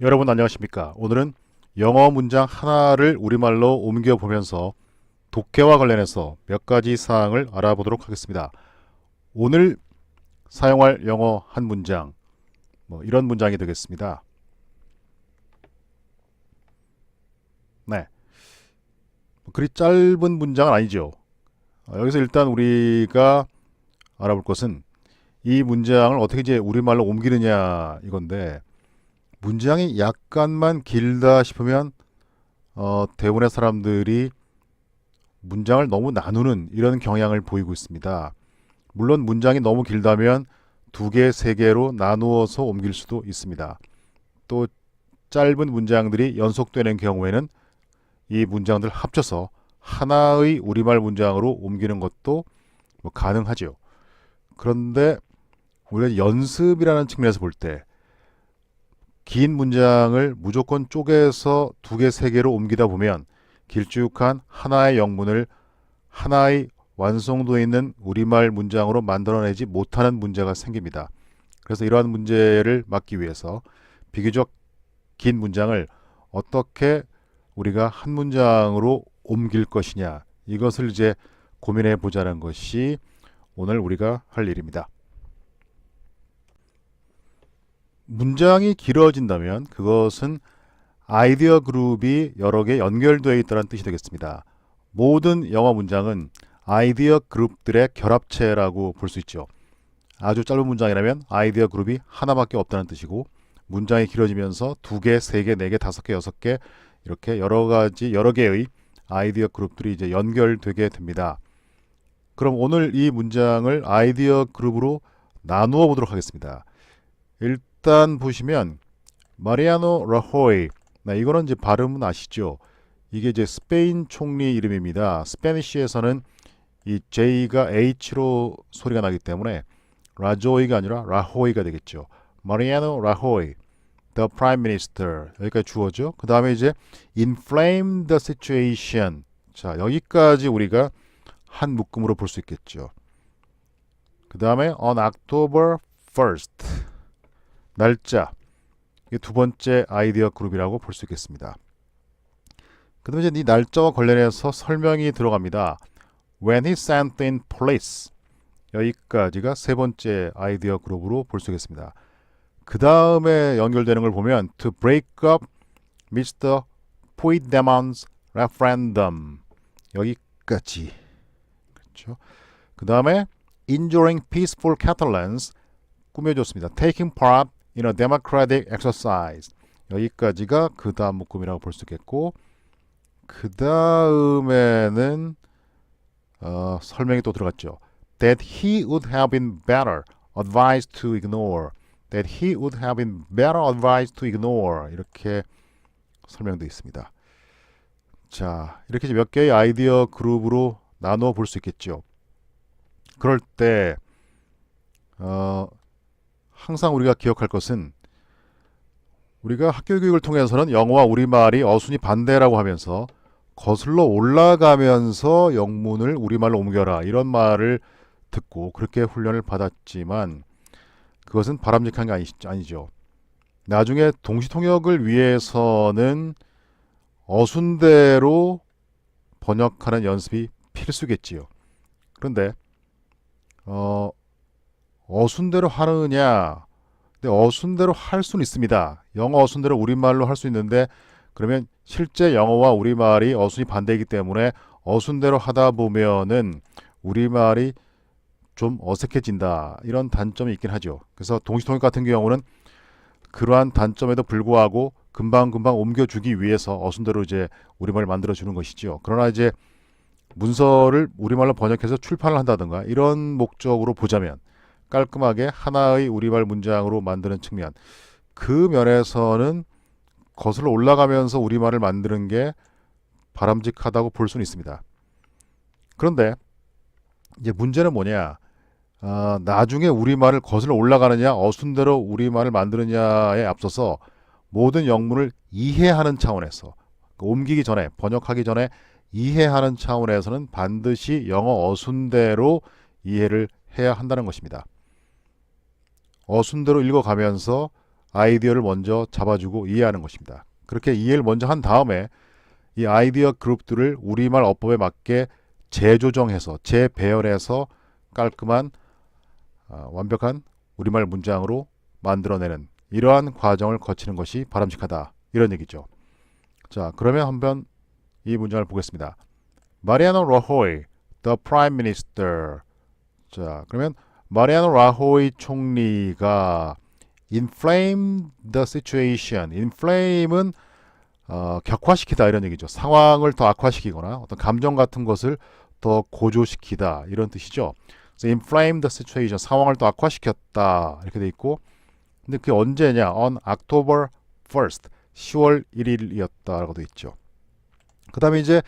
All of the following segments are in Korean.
여러분 안녕하십니까? 오늘은 영어 문장 하나를 우리말로 옮겨보면서 독해와 관련해서 몇 가지 사항을 알아보도록 하겠습니다. 오늘 사용할 영어 한 문장, 이런 문장이 되겠습니다. 네, 그리 짧은 문장은 아니죠. 여기서 일단 우리가 알아볼 것은 이 문장을 어떻게 이제 우리말로 옮기느냐 이건데, 문장이 약간만 길다 싶으면 대부분의 사람들이 문장을 너무 나누는 이런 경향을 보이고 있습니다. 물론 문장이 너무 길다면 두 개, 세 개로 나누어서 옮길 수도 있습니다. 또 짧은 문장들이 연속되는 경우에는 이 문장들 합쳐서 하나의 우리말 문장으로 옮기는 것도 가능하죠. 그런데 우리가 연습이라는 측면에서 볼 때 긴 문장을 무조건 쪼개서 두 개, 세 개로 옮기다 보면 길쭉한 하나의 영문을 하나의 완성도 있는 우리말 문장으로 만들어내지 못하는 문제가 생깁니다. 그래서 이러한 문제를 막기 위해서 비교적 긴 문장을 어떻게 우리가 한 문장으로 옮길 것이냐, 이것을 이제 고민해 보자는 것이 오늘 우리가 할 일입니다. 문장이 길어진다면 그것은 아이디어 그룹이 여러 개 연결되어 있다는 뜻이 되겠습니다. 모든 영어 문장은 아이디어 그룹들의 결합체라고 볼 수 있죠. 아주 짧은 문장이라면 아이디어 그룹이 하나밖에 없다는 뜻이고, 문장이 길어지면서 두 개, 세 개, 네 개, 다섯 개, 여섯 개, 이렇게 여러 개의 아이디어 그룹들이 이제 연결되게 됩니다. 그럼 오늘 이 문장을 아이디어 그룹으로 나누어 보도록 하겠습니다. 일단 보시면 마리아노 라호이, 이거는 이제 발음은 아시죠? 이게 이제 스페인 총리 이름입니다. 스페니쉬에서는 이 J가 H로 소리가 나기 때문에 라조이가 아니라 라호이가 되겠죠. 마리아노 라호이, the prime minister, 여기까지 주어죠. 그 다음에 이제 inflame the situation. 자, 여기까지 우리가 한 묶음으로 볼 수 있겠죠. 그 다음에 on October 1st, 날짜, 이게 두 번째 아이디어 그룹이라고 볼 수 있겠습니다. 그 다음에 이제 이 날짜와 관련해서 설명이 들어갑니다. When he sent in police, 여기까지가 세 번째 아이디어 그룹으로 볼 수 있겠습니다. 그 다음에 연결되는 걸 보면 to break up Mr. Puigdemont's referendum, 여기까지. 그렇죠. 그 다음에 injuring peaceful Catalans, 꾸며줬습니다. taking part in a democratic exercise, 여기까지가 그 다음 묶음이라고 볼 수 있겠고, 그 다음에는 설명이 또 들어갔죠. That he would have been better advised to ignore. That he would have been better advised to ignore. 이렇게 설명되어 있습니다. 자, 이렇게 몇 개의 아이디어 그룹으로 나누어 볼 수 있겠죠. 그럴 때 항상 우리가 기억할 것은, 우리가 학교 교육을 통해서는 영어와 우리말이 어순이 반대라고 하면서 거슬러 올라가면서 영문을 우리말로 옮겨라, 이런 말을 듣고 그렇게 훈련을 받았지만 그것은 바람직한 게 아니죠. 나중에 동시통역을 위해서는 어순대로 번역하는 연습이 필수겠지요. 그런데 어순대로 하느냐, 근데 어순대로 할 수는 있습니다. 영어 어순대로 우리말로 할 수 있는데, 그러면 실제 영어와 우리말이 어순이 반대이기 때문에 어순대로 하다 보면은 우리말이 좀 어색해진다, 이런 단점이 있긴 하죠. 그래서 동시통역 같은 경우는 그러한 단점에도 불구하고 금방금방 옮겨주기 위해서 어순대로 이제 우리말을 만들어주는 것이죠. 그러나 이제 문서를 우리말로 번역해서 출판을 한다든가 이런 목적으로 보자면, 깔끔하게 하나의 우리말 문장으로 만드는 측면, 그 면에서는 거슬러 올라가면서 우리말을 만드는 게 바람직하다고 볼 수는 있습니다. 그런데 이제 문제는 뭐냐, 나중에 우리말을 거슬러 올라가느냐 어순대로 우리말을 만드느냐에 앞서서 모든 영문을 이해하는 차원에서, 옮기기 전에, 번역하기 전에 이해하는 차원에서는 반드시 영어 어순대로 이해를 해야 한다는 것입니다. 어순대로 읽어가면서 아이디어를 먼저 잡아주고 이해하는 것입니다. 그렇게 이해를 먼저 한 다음에 이 아이디어 그룹들을 우리말 어법에 맞게 재조정해서 재배열해서 깔끔한 완벽한 우리말 문장으로 만들어내는 이러한 과정을 거치는 것이 바람직하다. 이런 얘기죠. 자, 그러면 한번 이 문장을 보겠습니다. Mariano Rajoy, the Prime Minister. 자, 그러면 마리아노 라호이 총리가 inflame the situation. inflame은 격화시키다 이런 얘기죠. 상황을 더 악화시키거나 어떤 감정 같은 것을 더 고조시키다 이런 뜻이죠. 그래서 inflame the situation. 상황을 더 악화시켰다 이렇게 돼 있고, 근데 그게 언제냐? On October 1st. 10월 1일이었다라고 돼 있죠. 그다음에 이제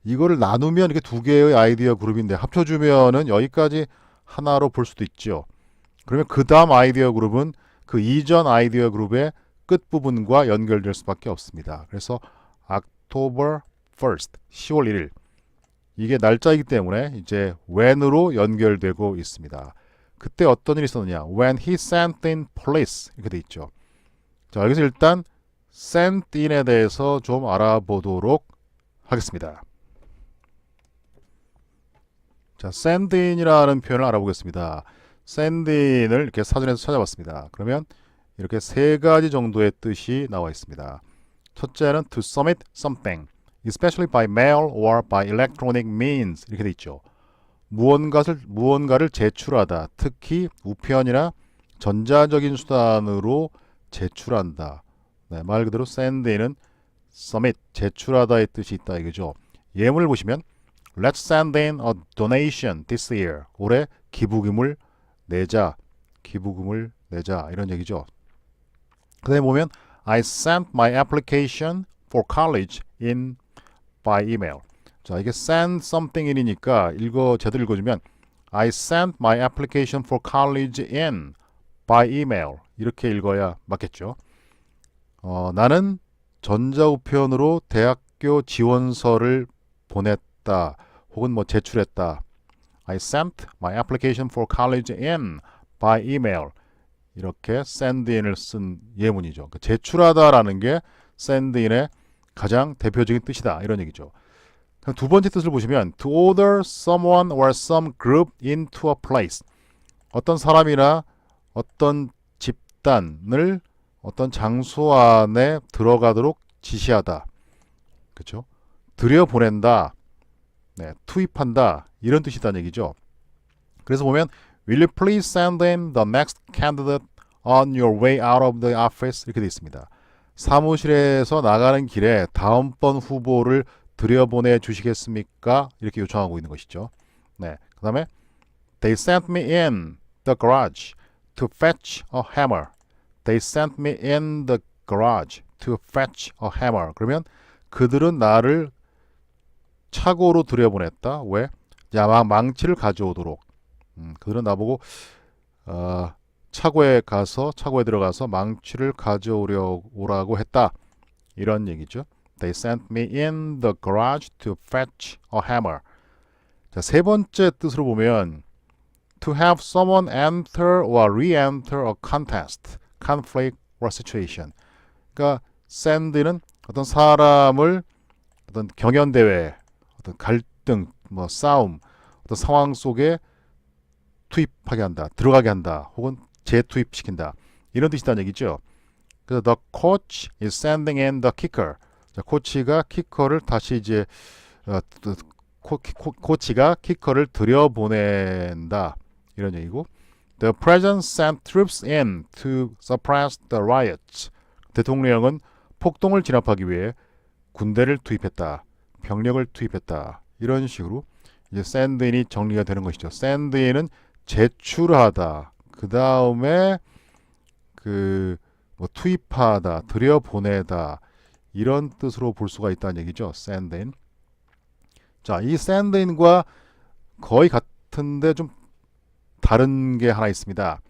이거를 나누면 이게 두 개의 아이디어 그룹인데 합쳐주면은 여기까지 하나로 볼 수도 있죠. 그러면 그 다음 아이디어 그룹은 그 이전 아이디어 그룹의 끝부분과 연결될 수밖에 없습니다. 그래서 October 1st, 10월 1일. 이게 날짜이기 때문에 이제 when으로 연결되고 있습니다. 그때 어떤 일이 있었느냐? When he sent in police. 이렇게 돼 있죠. 자, 여기서 일단 sent in에 대해서 좀 알아보도록 하겠습니다. 자, send in이라는 표현을 알아보겠습니다. send in을 이렇게 사전에서 찾아봤습니다. 그러면 이렇게 세 가지 정도의 뜻이 나와 있습니다. 첫째는 to submit something, especially by mail or by electronic means 이렇게 돼 있죠. 무언가를 제출하다, 특히 우편이나 전자적인 수단으로 제출한다. 네, 말 그대로 send in은 submit, 제출하다의 뜻이 있다 이거죠. 예문을 보시면 Let's send in a donation this year. 올해 기부금을 내자 이런 얘기죠. 그 다음에 보면 I sent my application for college in by email. 자, 이게 send something in이니까 제대로 읽어주면 I sent my application for college in by email. 이렇게 읽어야 맞겠죠. 나는 전자우편으로 대학교 지원서를 보냈다. 혹은 뭐 제출했다. I sent my application for college in by email. 이렇게 send in을 쓴 예문이죠. 제출하다라는 게 send in의 가장 대표적인 뜻이다. 이런 얘기죠. 두 번째 뜻을 보시면 to order someone or some group into a place. 어떤 사람이나 어떤 집단을 어떤 장소 안에 들어가도록 지시하다. 그렇죠? 들여보낸다. 네, 투입한다. 이런 뜻이다는 얘기죠. 그래서 보면 Will you please send in the next candidate on your way out of the office? 이렇게 되어 있습니다. 사무실에서 나가는 길에 다음번 후보를 들여보내 주시겠습니까? 이렇게 요청하고 있는 것이죠. 네, 그 다음에 They sent me in the garage to fetch a hammer. They sent me in the garage to fetch a hammer. 그러면 그들은 나를 차고로 들여보냈다. 왜? 망치를 가져오도록. 그들은 나보고 차고에 들어가서 망치를 가져오라고 했다. 이런 얘기죠. They sent me in the garage to fetch a hammer. 자, 세 번째 뜻으로 보면 to have someone enter or re-enter a contest, conflict or situation. 그러니까 send는 어떤 사람을 어떤 경연대회, 어떤 갈등, 싸움, 어떤 상황 속에 투입하게 한다, 들어가게 한다, 혹은 재투입시킨다. 이런 뜻이라는 얘기죠. 그래서 the coach is sending in the kicker. 자, 코치가 키커를 다시 이제 코치가 키커를 들여보낸다. 이런 얘기고. The president sent troops in to suppress the riots. 대통령은 폭동을 진압하기 위해 군대를 투입했다. 병력을 투입했다. 이런 식으로 이제 send in이 정리가 되는 것이죠. send in은 제출하다. 그 다음에 투입하다, 들여보내다 이런 뜻으로 볼 수가 있다는 얘기죠. send in. 자, 이 send in과 거의 같은데 좀 다른 게 하나 있습니다.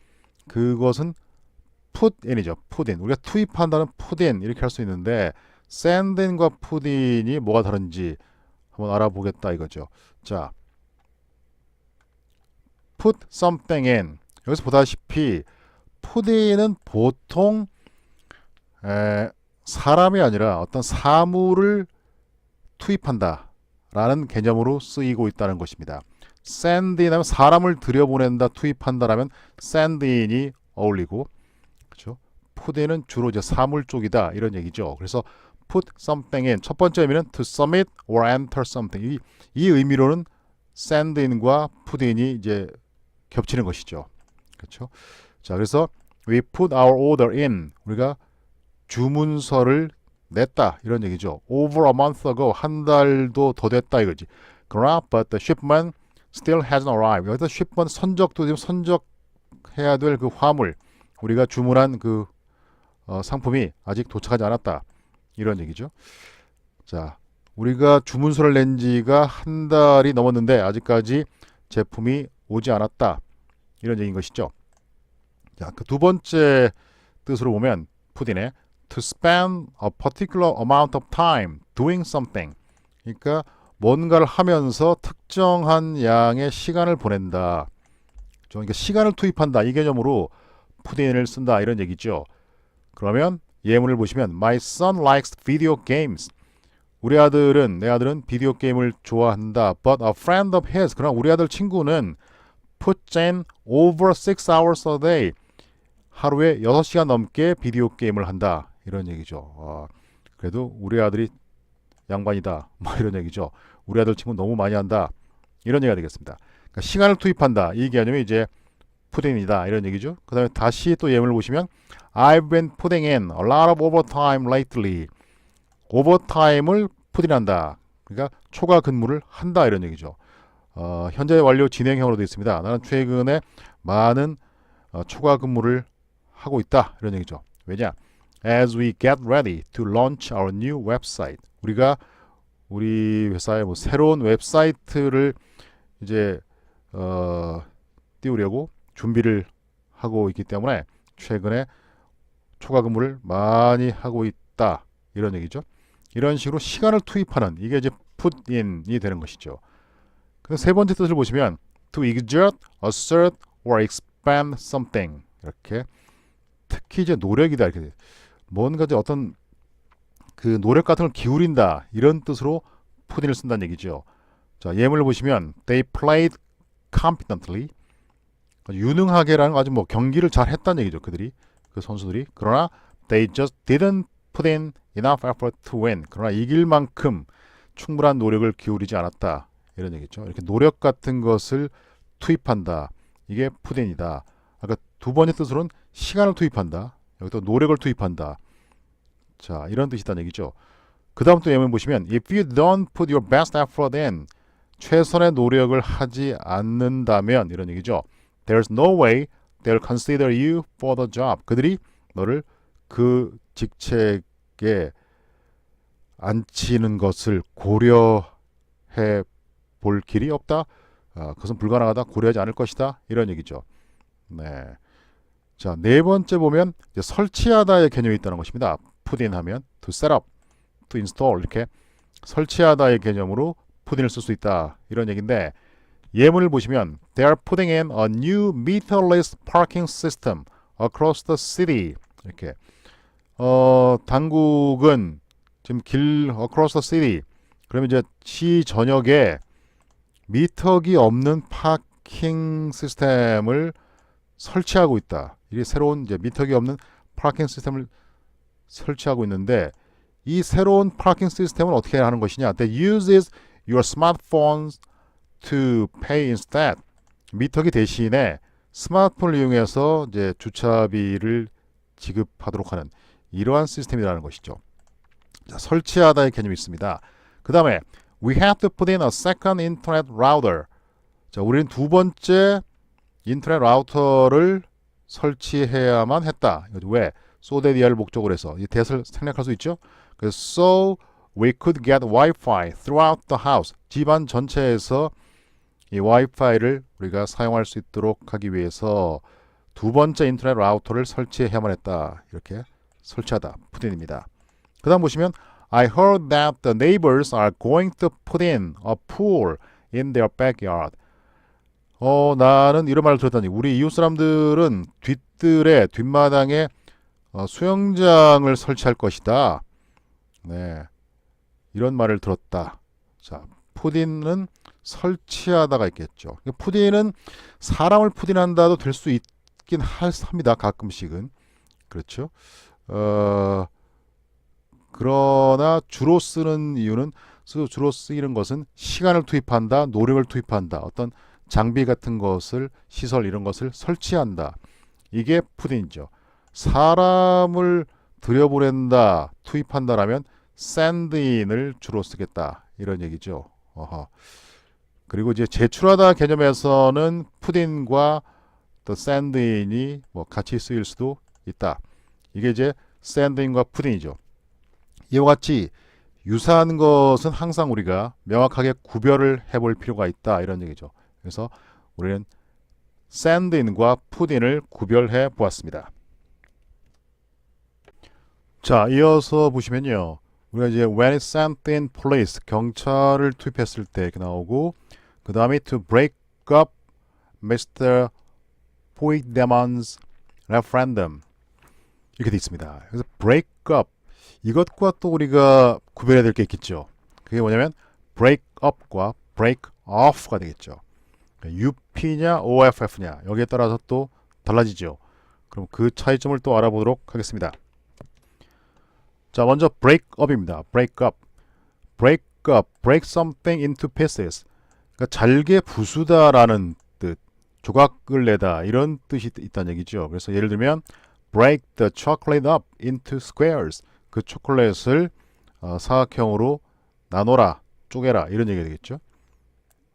그것은 put in이죠. put in. 우리가 투입한다는 put in 이렇게 할 수 있는데 send in과 put in이 뭐가 다른지 한번 알아보겠다 이거죠. 자, put something in. 여기서 보다시피 푸딩은 보통 사람이 아니라 어떤 사물을 투입한다 라는 개념으로 쓰이고 있다는 것입니다. send in 하면 사람을 들여보낸다, 투입한다라면 send in이 어울리고, 그렇죠? put in은 주로 이제 사물 쪽이다 이런 얘기죠. 그래서 put something in 첫 번째 의미는 to submit or enter something. 이 의미로는 send in과 put in이 이제 겹치는 것이죠. 그렇죠? 자, 그래서 we put our order in, 우리가 주문서를 냈다 이런 얘기죠. over a month ago, 한 달도 더 됐다 이거지. 그러나 but the shipment still hasn't arrived. 여기서 shipment 선적도 지금 선적해야 될 그 화물, 우리가 주문한 그 상품이 아직 도착하지 않았다 이런 얘기죠. 자, 우리가 주문서를 낸 지가 한 달이 넘었는데 아직까지 제품이 오지 않았다 이런 얘기인 것이죠. 자, 그 두 번째 뜻으로 보면 푸딘의 to spend a particular amount of time doing something. 그러니까 뭔가를 하면서 특정한 양의 시간을 보낸다. 그러니까 시간을 투입한다. 이 개념으로 푸딘을 쓴다 이런 얘기죠. 그러면 예문을 보시면 My son likes video games. 우리 아들은, 내 아들은 비디오 게임을 좋아한다. But a friend of his, 그러나 우리 아들 친구는 puts in over 6 hours a day. 하루에 6시간 넘게 비디오 게임을 한다. 이런 얘기죠. 그래도 우리 아들이 양반이다. 뭐 이런 얘기죠. 우리 아들 친구 너무 많이 한다. 이런 얘기가 되겠습니다. 그러니까 시간을 투입한다. 이 개념이 이제 푸딩이다. 이런 얘기죠. 그 다음에 다시 또 예문을 보시면 I've been putting in a lot of overtime lately. 오버타임을 푸딩한다. 그러니까 초과 근무를 한다. 이런 얘기죠. 현재 완료 진행형으로 되어 있습니다. 나는 최근에 많은 초과 근무를 하고 있다. 이런 얘기죠. 왜냐? As we get ready to launch our new website. 우리가 우리 회사의 뭐 새로운 웹사이트를 이제 띄우려고 준비를 하고 있기 때문에 최근에 초과 근무를 많이 하고 있다. 이런 얘기죠. 이런 식으로 시간을 투입하는, 이게 이제 put in이 되는 것이죠. 그래서 세 번째 뜻을 보시면 to exert, assert or expand something. 이렇게 특히 이제 노력이다. 이렇게 뭔가 이제 어떤 그 노력 같은 걸 기울인다. 이런 뜻으로 put in을 쓴다는 얘기죠. 자, 예문을 보시면 they played competently. 유능하게라는 아주 뭐 경기를 잘 했다는 얘기죠. 그들이, 그 선수들이. 그러나 they just didn't put in enough effort to win. 그러나 이길 만큼 충분한 노력을 기울이지 않았다. 이런 얘기죠. 이렇게 노력 같은 것을 투입한다. 이게 put in이다. 아까 두 번째 뜻으로는 시간을 투입한다. 여기 또 노력을 투입한다. 자, 이런 뜻이다는 얘기죠. 그 다음 또 예문 보시면 if you don't put your best effort in, 최선의 노력을 하지 않는다면, 이런 얘기죠. There's no way they'll consider you for the job. 그들이 너를 그 직책에 앉히는 것을 고려해 볼 길이 없다. 그것은 불가능하다. 고려하지 않을 것이다. 이런 얘기죠. 네. 자, 네 번째 보면 이제 설치하다의 개념이 있다는 것입니다. put in 하면 to set up, to install, 이렇게 설치하다의 개념으로 put in을 쓸 수 있다. 이런 얘기인데, 예문을 보시면 They are putting in a new meterless parking system across the city. 이렇게 당국은 지금 길 across the city, 그러면 이제 시 전역에 미터기 없는 파킹 시스템을 설치하고 있다. 이게 새로운 이제 미터기 없는 파킹 시스템을 설치하고 있는데, 이 새로운 파킹 시스템은 어떻게 하는 것이냐? That uses your smartphones to pay instead. 미터기 대신에 스마트폰을 이용해서 이제 주차비를 지급하도록 하는 이러한 시스템이라는 것이죠. 자, 설치하다의 개념이 있습니다. 그 다음에 we have to put in a second internet router. 자, 우리는 두 번째 인터넷 라우터를 설치해야만 했다. 왜? so that 이하를 목적으로 해서 이 that을 생략할 수 있죠. 그래서 so we could get Wi-Fi throughout the house. 집안 전체에서 이 와이파이를 우리가 사용할 수 있도록 하기 위해서 두 번째 인터넷 라우터를 설치해야만 했다. 이렇게 설치하다. put in입니다. 그 다음 보시면 I heard that the neighbors are going to put in a pool in their backyard. 나는 이런 말을 들었다니. 우리 이웃 사람들은 뒷뜰에 뒷마당에 수영장을 설치할 것이다. 네, 이런 말을 들었다. 자, 푸딘은 설치하다가 있겠죠. 푸딘은 사람을 푸딘한다도 될 수 있긴 합니다. 가끔씩은. 그렇죠. 어, 그러나 주로 쓰는 이유는 주로 쓰이는 것은 시간을 투입한다, 노력을 투입한다, 어떤 장비 같은 것을 시설 이런 것을 설치한다. 이게 푸딘이죠. 사람을 들여보낸다, 투입한다라면 샌드인을 주로 쓰겠다 이런 얘기죠. 어허. 그리고 이제 제출하다 개념에서는 푸딘과 또 샌드인이 뭐 같이 쓰일 수도 있다. 이게 이제 샌드인과 푸딘이죠. 이와 같이 유사한 것은 항상 우리가 명확하게 구별을 해볼 필요가 있다 이런 얘기죠. 그래서 우리는 샌드인과 푸딘을 구별해 보았습니다. 자, 이어서 보시면요. 우리가 이제 when it's sent in police 경찰을 투입했을 때 이렇게 나오고 그 다음에 to break up Mr. Puigdemont's referendum 이렇게 돼 있습니다. 그래서 break up 이것과 또 우리가 구별해야 될 게 있겠죠. 그게 뭐냐면 break up과 break off가 되겠죠. UP냐 OFF냐 여기에 따라서 또 달라지죠. 그럼 그 차이점을 또 알아보도록 하겠습니다. 자, 먼저 break up입니다. break up. break up, break something into pieces. 그러니까 잘게 부수다라는 뜻, 조각을 내다 이런 뜻이 있다는 얘기죠. 그래서 예를 들면 break the chocolate up into squares. 그 초콜릿을 사각형으로 나눠라, 쪼개라 이런 얘기가 되겠죠.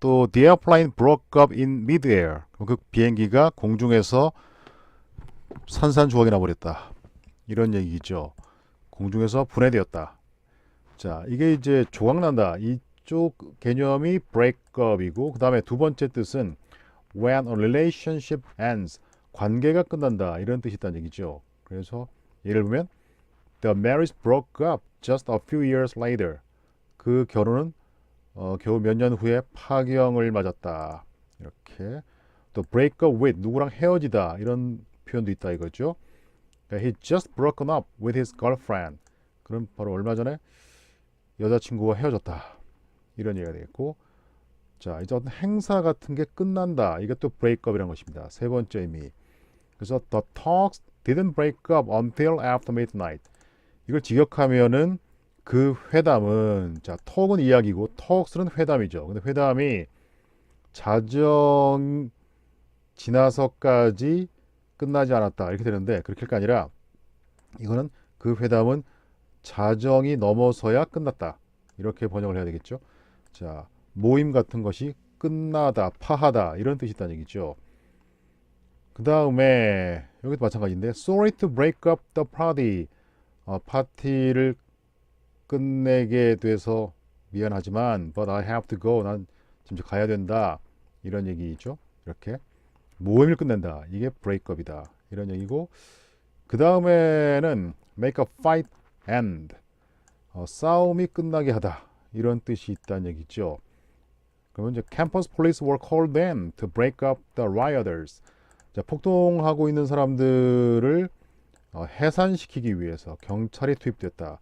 또 the airplane broke up in midair. 그 비행기가 공중에서 산산조각이 나버렸다. 이런 얘기죠. 공중에서 분해되었다. 자, 이게 이제 조각난다. 이쪽 개념이 break up이고 그 다음에 두 번째 뜻은 when a relationship ends. 관계가 끝난다. 이런 뜻이 있다는 얘기죠. 그래서 예를 들면 the marriage broke up just a few years later. 그 결혼은 겨우 몇 년 후에 파경을 맞았다. 이렇게 또 break up with 누구랑 헤어지다 이런 표현도 있다 이거죠. He just broken up with his girlfriend. 그럼 바로 얼마 전에 여자친구와 헤어졌다. 이런 얘기가 되겠고 자 이제 어떤 행사 같은 게 끝난다. 이게 또 break up이라는 것입니다. 세 번째 의미. 그래서 the talks didn't break up until after midnight. 이걸 직역하면은 그 회담은 자 톡은 이야기고 talks는 회담이죠. 근데 회담이 자정 지나서까지 끝나지 않았다 이렇게 되는데 그렇게 할 게 아니라 이거는 그 회담은 자정이 넘어서야 끝났다 이렇게 번역을 해야 되겠죠. 자 모임 같은 것이 끝나다 파하다 이런 뜻이 있다는 얘기죠. 그 다음에 여기도 마찬가지인데 sorry to break up the party. 파티를 끝내게 돼서 미안하지만 but I have to go. 난 지금 가야 된다 이런 얘기죠. 이렇게 모임을 끝낸다. 이게 breakup이다. 이런 얘기고 그 다음에는 make a fight end. 싸움이 끝나게 하다. 이런 뜻이 있다는 얘기죠. 그러면 이제 campus police were called in to break up the rioters. 자, 폭동하고 있는 사람들을 해산시키기 위해서 경찰이 투입됐다.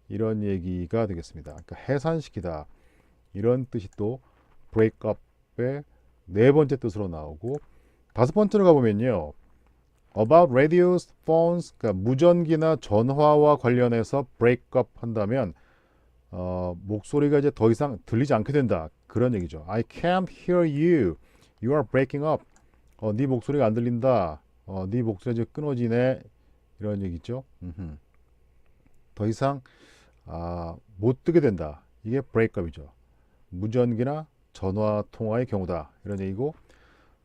이런 얘기가 되겠습니다. 그러니까 해산시키다. 이런 뜻이 또 break up의 네 번째 뜻으로 나오고 다섯 번째로 가보면요. about radios, phones, 그러니까 무전기나 전화와 관련해서 break up 한다면 목소리가 이제 더 이상 들리지 않게 된다. 그런 얘기죠. I can't hear you. You are breaking up. 네 목소리가 안 들린다. 네 목소리가 이제 끊어지네. 이런 얘기죠. 더 이상 못 듣게 된다. 이게 breakup이죠. 무전기나 전화 통화의 경우다. 이런 얘기고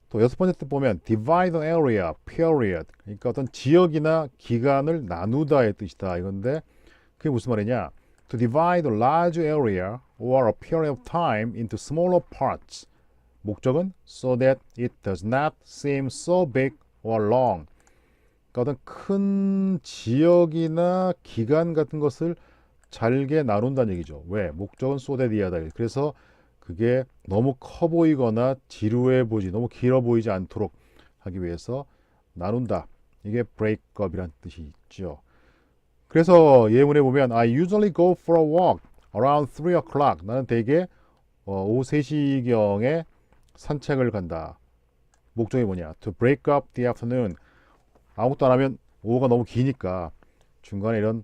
또 여섯 번째 뜻 보면 divide an area, period. 그러니까 어떤 지역이나 기간을 나누다의 뜻이다. 이건데 그게 무슨 말이냐? To divide a large area or a period of time into smaller parts. 목적은 so that it does not seem so big or long. 그러니까 어떤 큰 지역이나 기간 같은 것을 잘게 나눈다는 얘기죠. 왜? 목적은 so that 이하다. 그래서 그게 너무 커 보이거나 지루해 보이지 너무 길어 보이지 않도록 하기 위해서 나눈다. 이게 break up이란 뜻이 있죠. 그래서 예문에 보면 I usually go for a walk around 3 o'clock. 나는 대개 오후 3시경에 산책을 간다. 목적이 뭐냐? To break up the afternoon. 아무것도 안 하면 오후가 너무 기니까 중간에 이런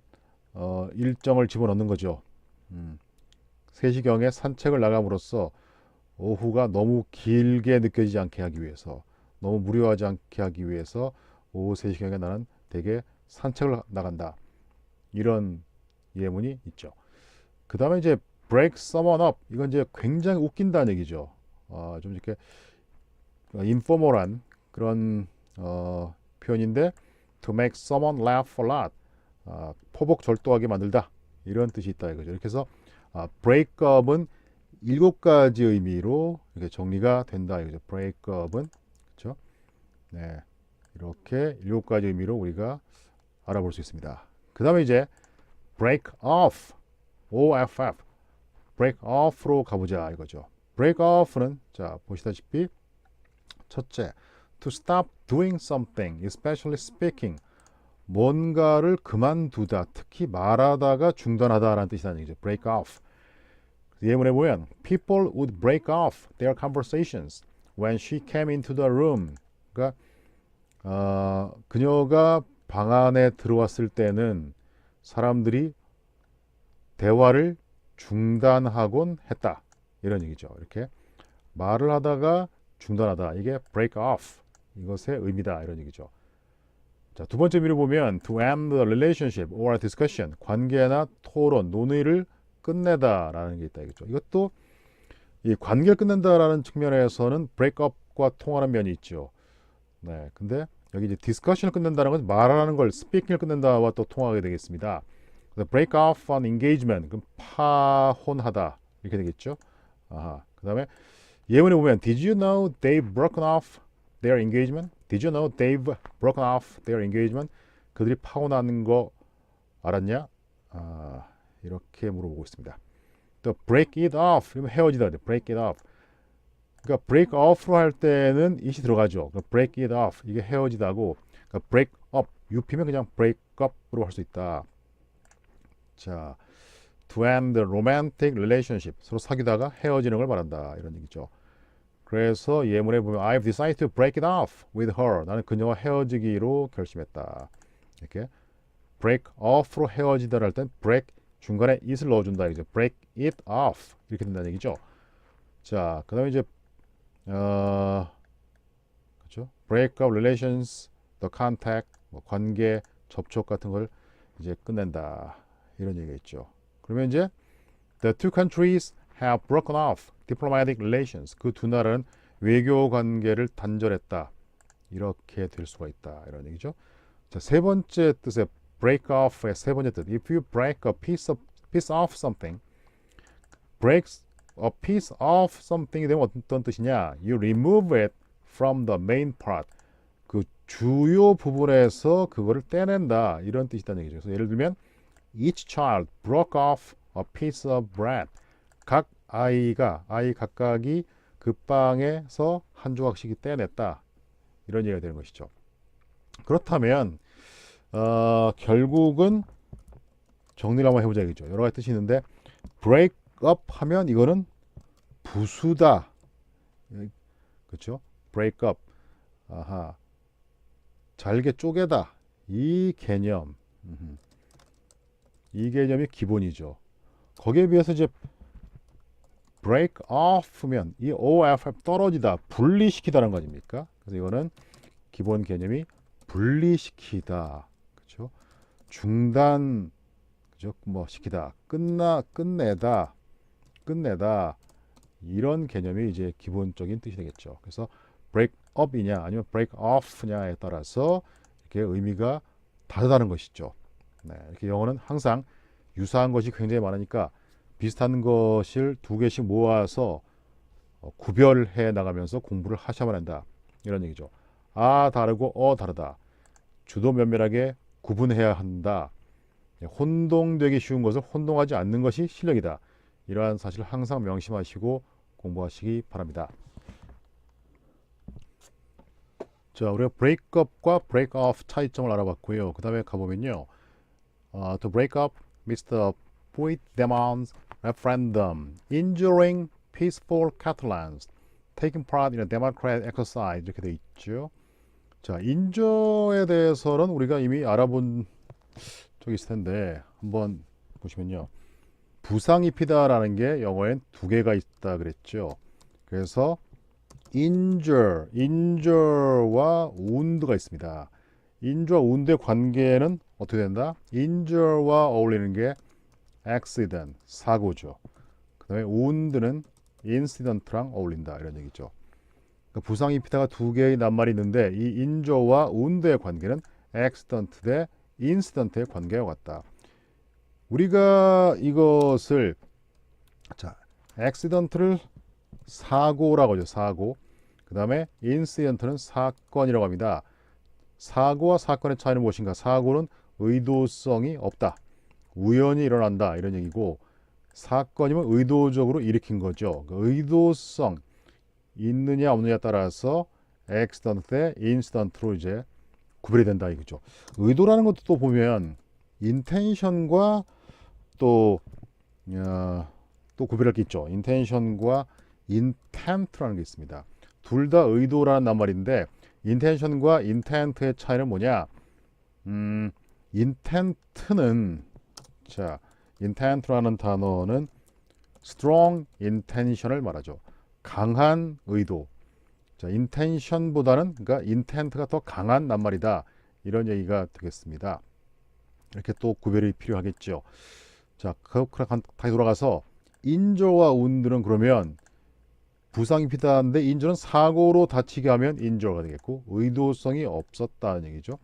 일정을 집어넣는 거죠. 3시경에 산책을 나감으로써 오후가 너무 길게 느껴지지 않게 하기 위해서 너무 무료하지 않게 하기 위해서 오후 3시경에 나는 대개 산책을 나간다. 이런 예문이 있죠. 그 다음에 이제 break someone up. 이건 이제 굉장히 웃긴다는 얘기죠. 좀 이렇게 인포멀한 그런 표현인데 to make someone laugh a lot. 포복절도하게 만들다. 이런 뜻이 있다 이거죠. 이렇게 해서 break up은 7가지 의미로 이렇게 정리가 된다 이거죠. break up은 그렇죠? 네. 이렇게 7가지 의미로 우리가 알아볼 수 있습니다. 그다음에 이제 break off. OFF. break off로 가보자 이거죠. break off는 자, 보시다시피 첫째, to stop doing something, especially speaking. 뭔가를 그만두다, 특히 말하다가 중단하다라는 뜻이라는 얘기죠. break off. 예문에 보면 people would break off their conversations when she came into the room. 그러니까 그녀가 방 안에 들어왔을 때는 사람들이 대화를 중단하곤 했다. 이런 얘기죠. 이렇게 말을 하다가 중단하다. 이게 break off. 이것의 의미다. 이런 얘기죠. 자, 두 번째 의미를 보면 to end the relationship or discussion. 관계나 토론, 논의를 끝내다라는 게 있다. 이거죠. 이것도 이 관계를 끝낸다라는 측면에서는 break up과 통하는 면이 있죠. 네. 근데 여기 이제 discussion을 끝낸다는 것은 말하는 걸 speaking을 끝낸다와 또 통하게 되겠습니다. break off an engagement. 그럼 파혼하다. 이렇게 되겠죠. 그다음에 예문에 보면 did you know they've broken off their engagement? Did you know they've broken off their engagement? 그들이 파혼하는 거 알았냐? 이렇게 물어보고 있습니다. 또 break it off. 그러면 헤어지다. break it off. 그러니까 break off로 할 때는 it이 들어가죠. 그러니까 break it off. 이게 헤어지다고. 그러니까 break up. UP면 그냥 break up으로 할 수 있다. 자, to end the romantic relationship. 서로 사귀다가 헤어지는 걸 말한다. 이런 얘기죠. 그래서 예문에 보면 I've decided to break it off with her. 나는 그녀와 헤어지기로 결심했다. 이렇게 break off로 헤어지다를 할 땐 break 중간에 it을 넣어준다. 이제 break it off 이렇게 된다는 얘기죠. 자, 그다음에 이제 그렇죠? break up relations, the contact, 관계, 접촉 같은 걸 이제 끝낸다. 이런 얘기가 있죠. 그러면 이제 the two countries have broken off diplomatic relations. 그 두 나라는 외교 관계를 단절했다. 이렇게 될 수가 있다. 이런 얘기죠. 자, 세 번째 뜻의 break off의 세 번째 뜻. If you break a piece off something, breaks a piece off something이 되면 어떤 뜻이냐? You remove it from the main part. 그 주요 부분에서 그거를 떼낸다. 이런 뜻이라는 얘기죠. 그래서 예를 들면 each child broke off a piece of bread. 각 아이 각각이 그 빵에서 한 조각씩 떼냈다. 이런 얘기가 되는 것이죠. 그렇다면 결국은 정리를 한번 해보자 이거죠. 여러 가지 뜻이 있는데 break up 하면 이거는 부수다. 그렇죠? break up. 잘게 쪼개다. 이 개념. 이 개념이 기본이죠. 거기에 비해서 이제 break off면 이 off 떨어지다, 분리시키다는 거 아닙니까? 그래서 이거는 기본 개념이 분리시키다, 그렇죠? 중단, 그죠? 뭐 시키다, 끝내다 이런 개념이 이제 기본적인 뜻이 되겠죠. 그래서 break up이냐 아니면 break off냐에 따라서 이렇게 의미가 다르다는 것이죠. 네, 이렇게 영어는 항상 유사한 것이 굉장히 많으니까 비슷한 것을 두 개씩 모아서 구별해 나가면서 공부를 하셔야만 한다. 이런 얘기죠. 다르고 다르다. 주도 면밀하게 구분해야 한다. 혼동되기 쉬운 것을 혼동하지 않는 것이 실력이다. 이러한 사실을 항상 명심하시고 공부하시기 바랍니다. 자, 우리가 breakup과 break-off 차이점을 알아봤고요. 그 다음에 가보면요. To break up Mr. Puigdemont referendum, injuring peaceful Catalans, taking part in a democratic exercise 이렇게 돼 있죠. 자, 인저에 대해서는 우리가 이미 알아본 적이 있을 텐데 한번 보시면요. 부상 입히다라는 게 영어엔 두 개가 있다 그랬죠. 그래서 injure와 wound가 있습니다. injure와 wound의 관계는 어떻게 된다? injure와 어울리는 게 accident, 사고죠. 그 다음에 wound는 incident랑 어울린다 이런 얘기죠. 그러니까 부상 입히다가 두 개의 낱말이 있는데 이 injure와 wound의 관계는 accident 대 incident의 관계와 같다. 우리가 이것을 자, accident를 사고라고 하죠. 사고. 그 다음에 인시던트는 사건이라고 합니다. 사고와 사건의 차이는 무엇인가? 사고는 의도성이 없다. 우연히 일어난다. 이런 얘기고 사건이면 의도적으로 일으킨 거죠. 그 의도성 있느냐 없느냐에 따라서 accident 대 incident로 이제 구별이 된다 이거죠. 의도라는 것도 또 보면 intention과 또 구별할 게 있죠. intention과 intent라는 게 있습니다. 둘 다 의도라는 낱말인데 intention과 intent의 차이는 뭐냐? intent라는 단어는 strong intention을 말하죠. 강한 의도. 자, intention보다는 그러니까 intent가 더 강한 낱말이다. 이런 얘기가 되겠습니다. 이렇게 또 구별이 필요하겠죠. 자, 다시 돌아가서 injure와 wound는 그러면 부상 입히다인데 injure는 사고로 다치게 하면 injure가 되겠고 의도성이 없었다는 얘기죠.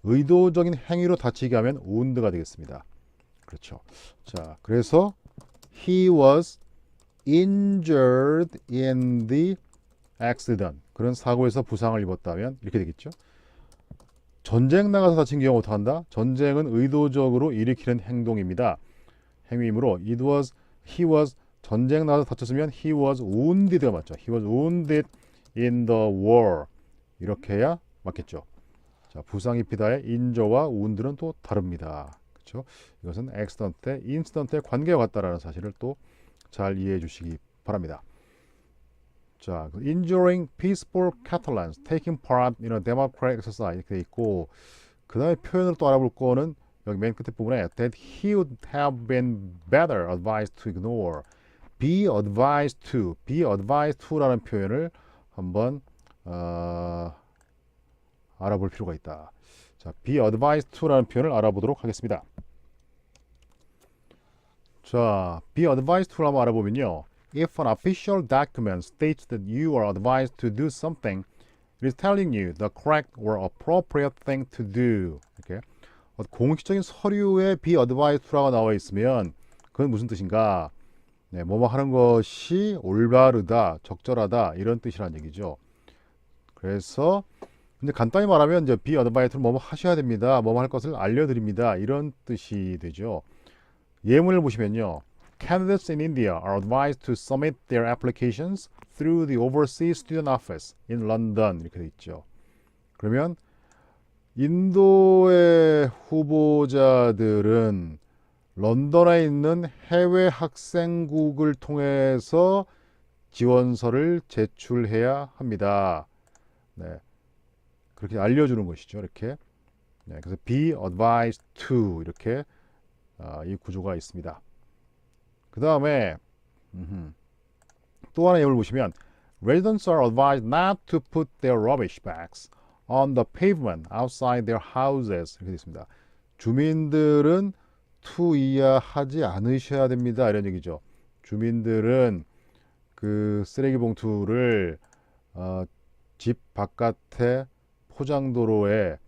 의도적인 행위로 다치게 하면 wound가 되겠습니다. 그렇죠. 자, 그래서 he was injured in the accident. 그런 사고에서 부상을 입었다면 이렇게 되겠죠. 전쟁 나가서 다친 경우 어떻게 한다? 전쟁은 의도적으로 일으키는 행동입니다. 행위이므로 he was 전쟁 나가서 다쳤으면 he was wounded가 맞죠. he was wounded in the war 이렇게 해야 맞겠죠. 자, 부상 입히다의 injure와 wound는 또 다릅니다. 그렇죠? 이것은 accident 대 incident의 관계와 같다라는 사실을 또 잘 이해해 주시기 바랍니다. 자, injuring peaceful Catalans taking part in a democratic exercise 이렇게 돼 있고 그 다음에 표현을 또 알아볼 거는 여기 맨 끝에 부분에 that he would have been better advised to ignore be advised to라는 표현을 한번 알아볼 필요가 있다. 자, be advised to라는 표현을 알아보도록 하겠습니다. 자, be advised to를 한번 알아보면요. If an official document states that you are advised to do something, it is telling you the correct or appropriate thing to do. 이렇게 공식적인 서류에 be advised to라고 나와 있으면 그건 무슨 뜻인가? 네, 뭐뭐 하는 것이 올바르다, 적절하다 이런 뜻이라는 얘기죠. 그래서 근데 간단히 말하면 이제 be advised to는 뭐뭐 하셔야 됩니다, 뭐뭐 할 것을 알려드립니다 이런 뜻이 되죠. 예문을 보시면요. Candidates in India are advised to submit their applications through the Overseas Student Office in London 이렇게 돼 있죠. 그러면 인도의 후보자들은 런던에 있는 해외 학생국을 통해서 지원서를 제출해야 합니다. 네, 그렇게 알려주는 것이죠. 이렇게. 네, 그래서 be advised to 이렇게 이 구조가 있습니다. 그 다음에 또 하나 예를 보시면 Residents are advised not to put their rubbish bags on the pavement outside their houses 이렇게 되어 있습니다. 주민들은 투이하지 않으셔야 됩니다. 이런 얘기죠. 주민들은 그 쓰레기 봉투를 집 바깥에 포장도로에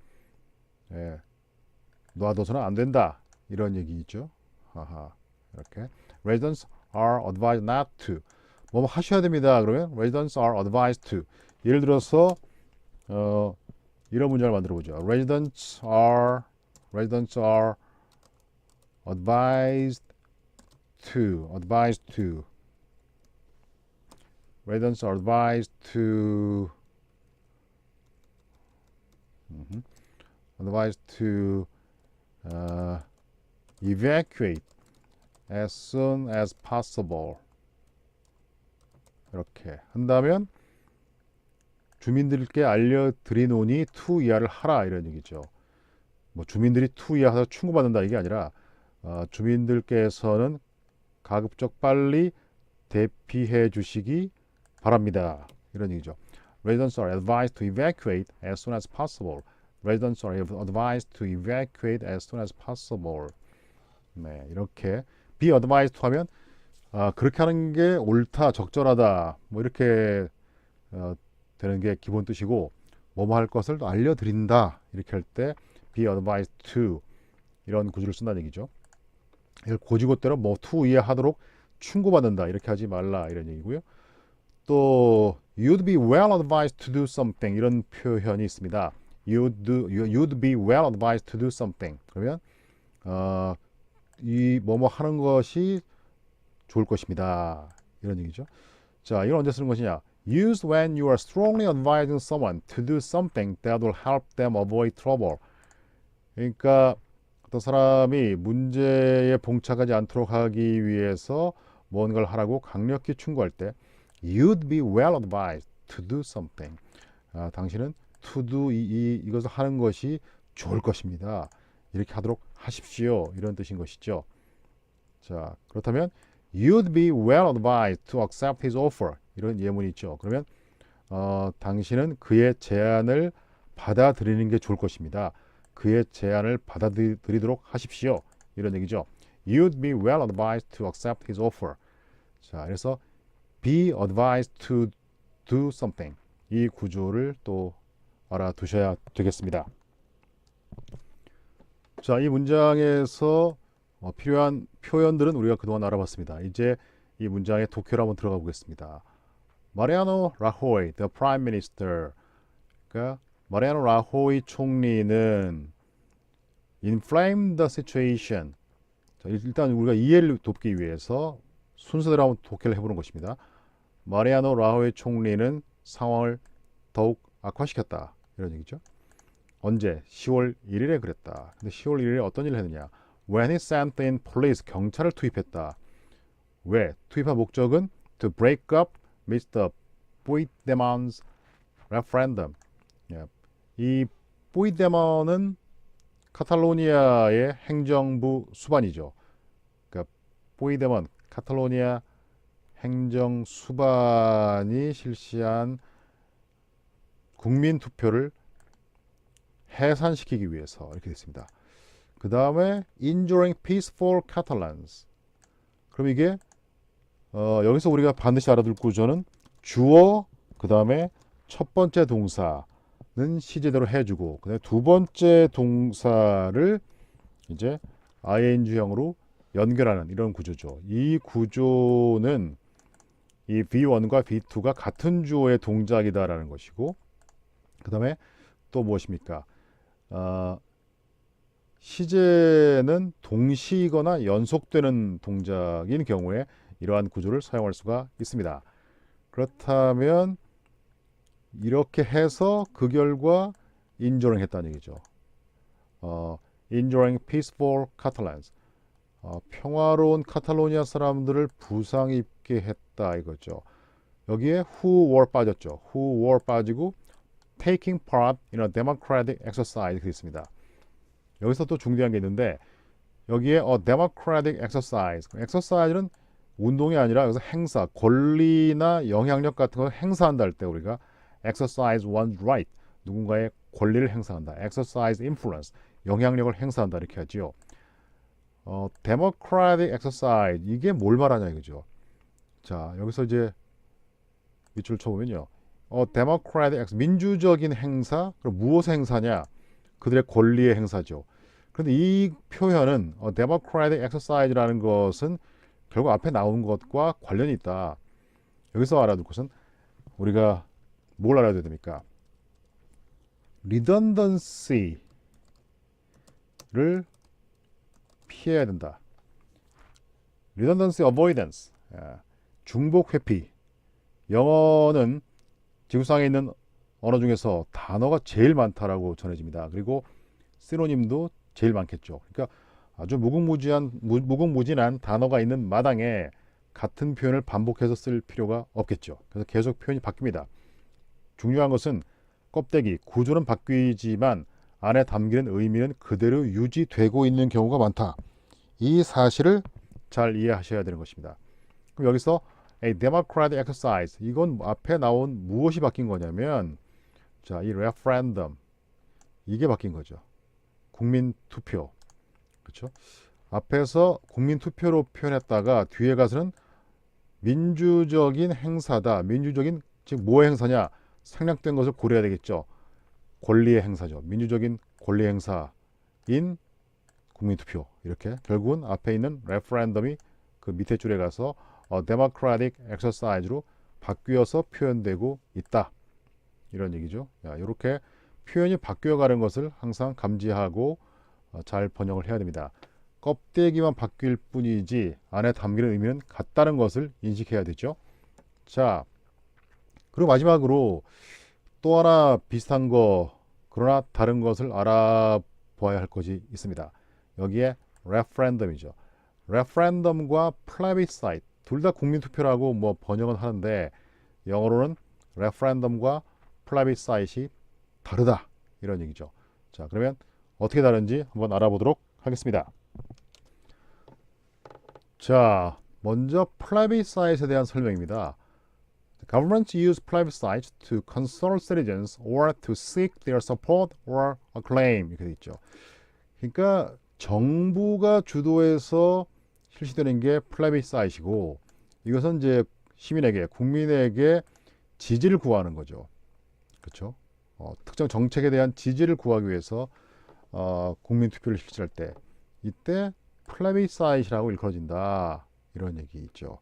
놔둬서는 안 된다. 이런 얘기죠. 하하. 이렇게 Residents are advised not to 뭐 하셔야 됩니다. 그러면 Residents are advised to 예를 들어서 이런 문장을 만들어 보죠. Residents are advised to residents are advised to evacuate as soon as possible. 이렇게 한다면 주민들께 알려드리노니 투 이하를 하라 이런 얘기죠. 뭐 주민들이 투 이하에서 충고받는다 이게 아니라 주민들께서는 가급적 빨리 대피해 주시기 바랍니다. 이런 얘기죠. Residents are advised to evacuate as soon as possible. Residents are advised to evacuate as soon as possible. 네, 이렇게 be advised to 하면 그렇게 하는 게 옳다, 적절하다, 뭐 이렇게 되는 게 기본 뜻이고, 뭐뭐 할 것을 알려드린다 이렇게 할 때 be advised to 이런 구조를 쓴다는 얘기죠. 이걸 고지고대로 뭐 to 이해하도록 충고받는다 이렇게 하지 말라 이런 얘기고요. 또 you'd be well advised to do something 이런 표현이 있습니다. you'd be well advised to do something. 그러면 이 뭐뭐 하는 것이 좋을 것입니다. 이런 얘기죠. 자, 이건 언제 쓰는 것이냐? Used when you are strongly advising someone to do something that will help them avoid trouble. 그러니까 어떤 사람이 문제에 봉착하지 않도록 하기 위해서 뭔가를 하라고 강력히 충고할 때 You'd be well advised to do something. 당신은 to do 이것을 하는 것이 좋을 것입니다. 이렇게 하도록 하십시오. 이런 뜻인 것이죠. 자, 그렇다면 You'd be well advised to accept his offer. 이런 예문이 있죠. 그러면 당신은 그의 제안을 받아들이는 게 좋을 것입니다. 그의 제안을 받아들이도록 하십시오. 이런 얘기죠. You'd be well advised to accept his offer. 자, 그래서 be advised to do something. 이 구조를 또 알아두셔야 되겠습니다. 자, 이 문장에서 필요한 표현들은 우리가 그동안 알아봤습니다. 이제 이 문장의 독해로 한번 들어가 보겠습니다. 마리아노 라호이, the Prime Minister. 그러니까 마리아노 라호이 총리는 inflamed the situation. 자, 일단 우리가 이해를 돕기 위해서 순서대로 한번 독해를 해보는 것입니다. 마리아노 라호이 총리는 상황을 더욱 악화시켰다. 이런 얘기죠. 언제? 10월 1일에 그랬다. 근데 10월 1일에 어떤 일을 했느냐? When he sent in police, 경찰을 투입했다. 왜? 투입한 목적은 to break up Mr. Puigdemont's referendum. 이 puigdemont은 카탈로니아의 행정부 수반이죠. 그러니까 puigdemont, 카탈로니아 행정 수반이 실시한 국민 투표를 해산시키기 위해서 이렇게 됐습니다. 그 다음에 enduring peaceful Catalans. 그럼 이게 여기서 우리가 반드시 알아둘 구조는 주어 그 다음에 첫 번째 동사는 시제대로 해주고 그 다음에 두 번째 동사를 이제 ing형으로 연결하는 이런 구조죠. 이 구조는 이 V1과 V2가 같은 주어의 동작이다라는 것이고 그 다음에 또 무엇입니까? 시제는 동시이거나 연속되는 동작인 경우에 이러한 구조를 사용할 수가 있습니다. 그렇다면 이렇게 해서 그 결과 enduring 했다는 얘기죠. enduring peaceful Catalans. 평화로운 카탈로니아 사람들을 부상 입게 했다 이거죠. 여기에 who were 빠졌죠. who were 빠지고 taking part in a democratic exercise 이렇게 있습니다. 여기서 또 중요한 게 있는데 여기에 a democratic exercise. exercise는 운동이 아니라 여기서 행사, 권리나 영향력 같은 걸 행사한다 할 때 우리가 exercise one's right, 누군가의 권리를 행사한다. exercise influence, 영향력을 행사한다 이렇게 하지요. democratic exercise 이게 뭘 말하냐 이거죠. 자, 여기서 이제 밑줄 쳐보면요. democratic 민주적인 행사, 그럼 무엇의 행사냐? 그들의 권리의 행사죠. 그런데 이 표현은 democratic exercise라는 것은 결국 앞에 나온 것과 관련이 있다. 여기서 알아둘 것은 우리가 뭘 알아야 됩니까? redundancy를 피해야 된다. redundancy avoidance, 중복 회피. 영어는 지구상에 있는 언어 중에서 단어가 제일 많다라고 전해집니다. 그리고 시노님도 제일 많겠죠. 그러니까 아주 무궁무진한 단어가 있는 마당에 같은 표현을 반복해서 쓸 필요가 없겠죠. 그래서 계속 표현이 바뀝니다. 중요한 것은 껍데기, 구조는 바뀌지만 안에 담기는 의미는 그대로 유지되고 있는 경우가 많다. 이 사실을 잘 이해하셔야 되는 것입니다. 그럼 여기서 a democratic exercise, 이건 앞에 나온 무엇이 바뀐 거냐면, 자, 이 referendum, 이게 바뀐 거죠. 국민 투표. 그렇죠? 앞에서 국민 투표로 표현했다가 뒤에 가서는 민주적인 행사다. 민주적인, 즉 뭐의 행사냐? 생략된 것을 고려해야 되겠죠. 권리의 행사죠. 민주적인 권리 행사인 국민투표. 이렇게 결국은 앞에 있는 레퍼런덤이 그 밑에 줄에 가서 democratic exercise로 바뀌어서 표현되고 있다. 이런 얘기죠. 이렇게 표현이 바뀌어가는 것을 항상 감지하고 잘 번역을 해야 됩니다. 껍데기만 바뀔 뿐이지 안에 담기는 의미는 같다는 것을 인식해야 되죠. 자, 그리고 마지막으로 또 하나 비슷한 거 그러나 다른 것을 알아봐야 할 것이 있습니다. 여기에 레퍼런덤이죠. 레퍼런덤과 플래비사이트 둘 다 국민투표라고 뭐 번역은 하는데 영어로는 레퍼런덤과 플래비사이트이 다르다 이런 얘기죠. 자, 그러면 어떻게 다른지 한번 알아보도록 하겠습니다. 자, 먼저 플래비사이트에 대한 설명입니다. Governments use plebiscites to consult citizens or to seek their support or acclaim. 이렇게 돼 있죠. 그러니까 정부가 주도해서 실시되는 게 플래비사이트이고 이것은 이제 시민에게 국민에게 지지를 구하는 거죠. 그렇죠? 특정 정책에 대한 지지를 구하기 위해서 국민 투표를 실시할 때 이때 플래비사이트라고 일컬어진다. 이런 얘기 있죠.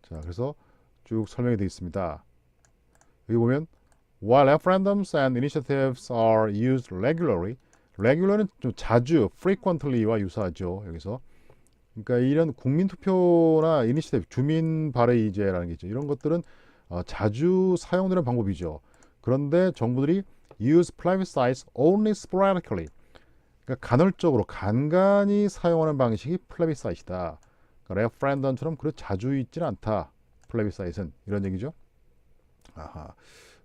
자, 그래서 쭉 설명이 되어 있습니다. 여기 보면 while referendums and initiatives are used regularly, regular는 좀 자주, frequently와 유사하죠. 여기서 그러니까 이런 국민투표나 이니시티브, 주민발의제라는 게 있죠. 이런 것들은 자주 사용되는 방법이죠. 그런데 정부들이 use plebiscites only sporadically, 그러니까 간헐적으로 간간히 사용하는 방식이 플래비사이트다. 그러니까 레퍼런덤처럼 그렇게 자주 있지는 않다. 플래비사이트는 이런 얘기죠. 아하.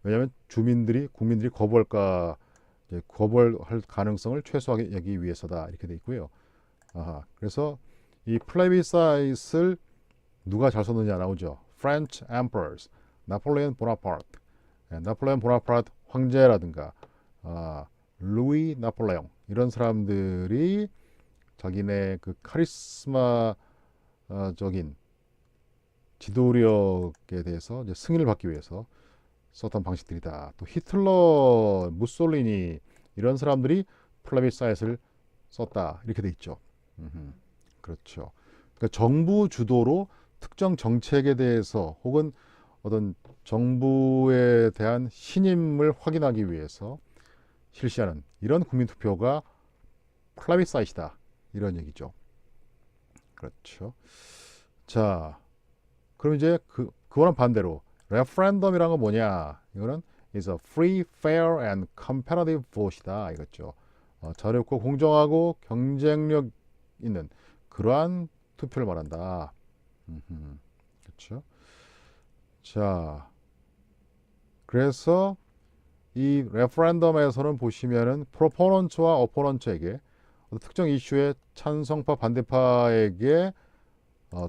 왜냐하면 국민들이 거부할 가능성을 최소화하기 위해서다. 이렇게 돼 있고요. 아하. 그래서 이 플래비사이트를 누가 잘 썼느냐 나오죠. French emperors, 나폴레옹 보나파르트, 나폴레옹 보나파르트 황제라든가, 루이 나폴레옹 이런 사람들이 자기네 그 카리스마적인 지도력에 대해서 이제 승인을 받기 위해서 썼던 방식들이다. 또 히틀러, 무솔리니 이런 사람들이 플래비사이트를 썼다. 이렇게 돼 있죠. 그렇죠. 그러니까 정부 주도로 특정 정책에 대해서 혹은 어떤 정부에 대한 신임을 확인하기 위해서 실시하는 이런 국민투표가 플래비사이트다. 이런 얘기죠. 그렇죠. 자, 그럼 이제 그거랑 반대로 레퍼런덤이란 건 뭐냐? 이거는 is a free, fair and competitive vote이다. 이거죠. 자유롭고 공정하고 경쟁력 있는 그러한 투표를 말한다. 그렇죠. 자, 그래서 이 레퍼런덤에서는 보시면은 프로포넌트와 어포넌트에게 특정 이슈의 찬성파 반대파에게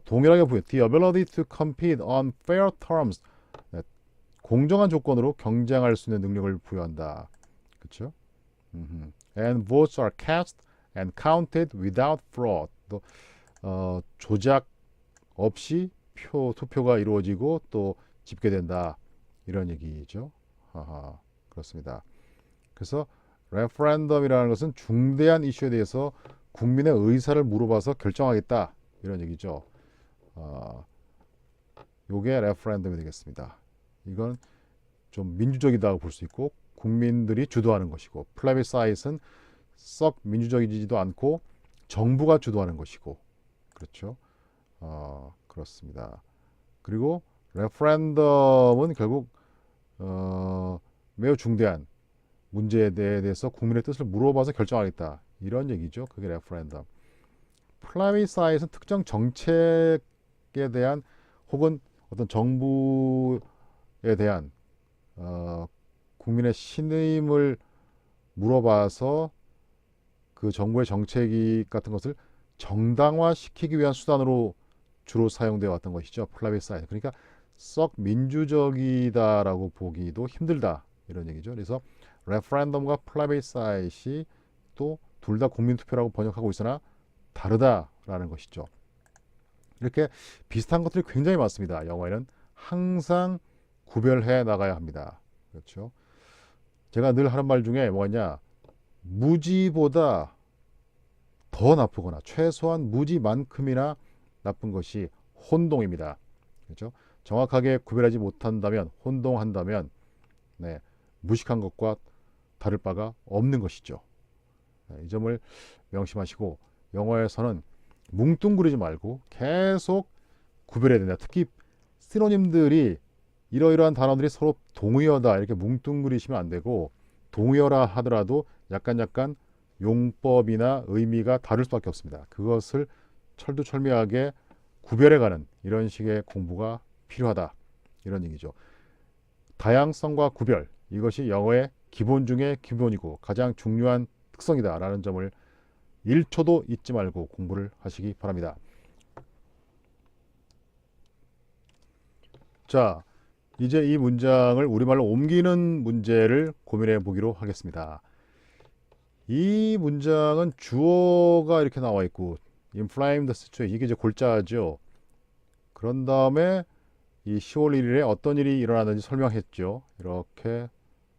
동일하게 부여 the ability to compete on fair terms, 네, 공정한 조건으로 경쟁할 수 있는 능력을 부여한다. 그렇죠? And votes are cast and counted without fraud. 또 조작 없이 투표가 이루어지고 또 집계된다. 이런 얘기죠. 그렇습니다. 그래서 레퍼런덤이라는 것은 중대한 이슈에 대해서 국민의 의사를 물어봐서 결정하겠다. 이런 얘기죠. 요게 레퍼런덤이 되겠습니다. 이건 좀 민주적이다고 볼 수 있고 국민들이 주도하는 것이고 플래비사이트는 썩 민주적이지도 않고 정부가 주도하는 것이고 그렇죠. 그렇습니다. 그리고 레퍼런덤은 결국 매우 중대한 문제에 대해서 국민의 뜻을 물어봐서 결정하겠다 이런 얘기죠. 그게 레퍼런덤. 플라비사이트는 특정 정책에 대한 혹은 어떤 정부에 대한 국민의 신임을 물어봐서 그 정부의 정책 같은 것을 정당화시키기 위한 수단으로 주로 사용되어 왔던 것이죠. 플라비사이트. 그러니까 썩 민주적이다라고 보기도 힘들다 이런 얘기죠. 그래서 레퍼런덤과 플라비사이트이 또 둘 다 국민투표라고 번역하고 있으나 다르다라는 것이죠. 이렇게 비슷한 것들이 굉장히 많습니다. 영어에는 항상 구별해 나가야 합니다. 그렇죠. 제가 늘 하는 말 중에 뭐냐, 무지보다 더 나쁘거나 최소한 무지만큼이나 나쁜 것이 혼동입니다. 그렇죠? 정확하게 구별하지 못한다면, 혼동한다면, 네, 무식한 것과 다를 바가 없는 것이죠. 네, 이 점을 명심하시고 영어에서는 뭉뚱그리지 말고 계속 구별해야 된다. 특히 시노님들이 이러이러한 단어들이 서로 동의어다 이렇게 뭉뚱그리시면 안 되고, 동의어라 하더라도 약간 용법이나 의미가 다를 수밖에 없습니다. 그것을 철두철미하게 구별해가는 이런 식의 공부가 필요하다 이런 얘기죠. 다양성과 구별, 이것이 영어의 기본 중에 기본이고 가장 중요한 특성이다라는 점을 1초도 잊지 말고 공부를 하시기 바랍니다. 자, 이제 이 문장을 우리말로 옮기는 문제를 고민해 보기로 하겠습니다. 이 문장은 주어가 이렇게 나와 있고 inflamed situation, 이게 이제 골자죠. 그런 다음에 이 10월 1일에 어떤 일이 일어나는지 설명했죠. 이렇게